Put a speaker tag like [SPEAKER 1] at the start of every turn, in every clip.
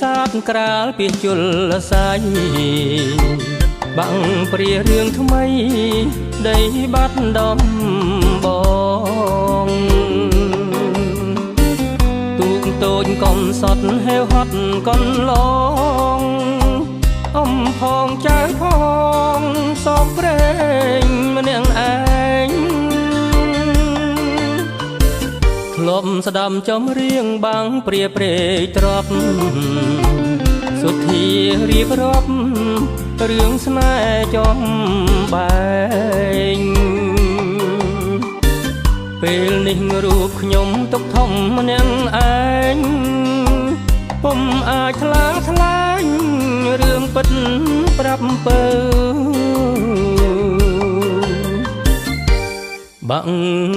[SPEAKER 1] សាទក្រាលពីជលសាយបាំងព្រារឿងថ្មីដីបាត់ដំបងទូកតូចកំសត់ហេវហត់កន្លងអ៊ំផងចៅផងសោកព្រេងម្នាក់ឯងធ្លាប់ស្ដាប់ចំរៀងបាំងព្រាព្រែកទ្រព្យសុធារៀបរាប់រឿងស្នេហ៍ចំបែងពេលនេះរូបខ្ញុំទុកធំម្នាក់ឯងពុំអាចថ្លើមថ្លែងរឿងពិតប្រាប់ពើបាំង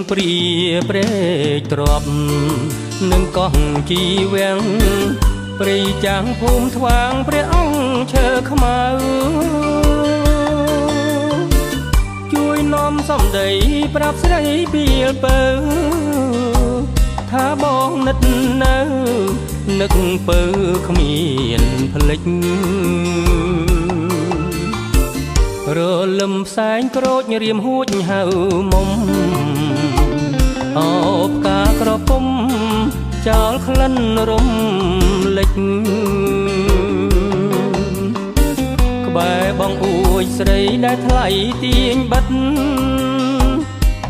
[SPEAKER 1] ព្រាព្រែកទ្រព្យនឹងកោះជីវាំងព្រៃចាំងភូមិថ្វាងព្រះអង្គឈើខ្មៅជួយនាំសំដីប្រាប់ស្រីពីលពើថាបងនិតនៅនឹកពើគ្មានផ្លេចរលឹមផ្សែងក្រូចរៀមហួចហៅមុំអោបកាក្រពុំចោលក្លិនរំលេចក្បែរបងអួយស្រីដែលថ្លៃទាញបិទ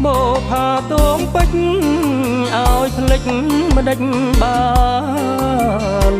[SPEAKER 1] បោផាតងពេជ្រឲ្យផ្លេចមិនដេចបាន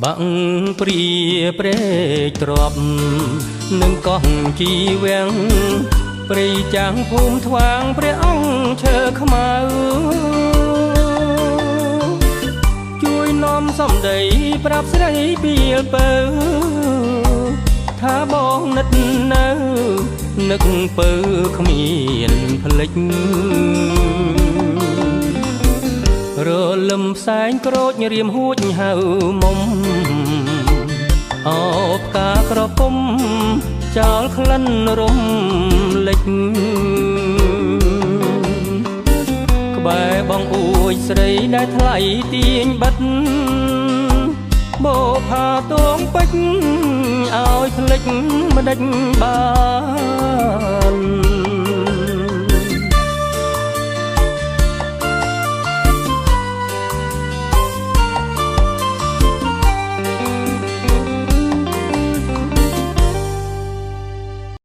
[SPEAKER 1] បាំងព្រាព្រែកទ្រព្យនឹងកោះជីវាំងព្រៃចាំងភូមិថ្វាងព្រះអង្គឈើខ្មៅជួយនាំសំដីប្រាប់ស្រីពីលពើថាបងនិតនៅនឹកពើគ្មានផ្លេចរលឹមផ្សែងក្រូចរៀមហួចហៅមុំអោបកាក្រពុំចោលក្លិនរំលេចក្បែរបងអួយស្រីដែលថ្លៃទាញបិទបោផាតងពេជ្រឲ្យផ្លេចមិនដេចបាន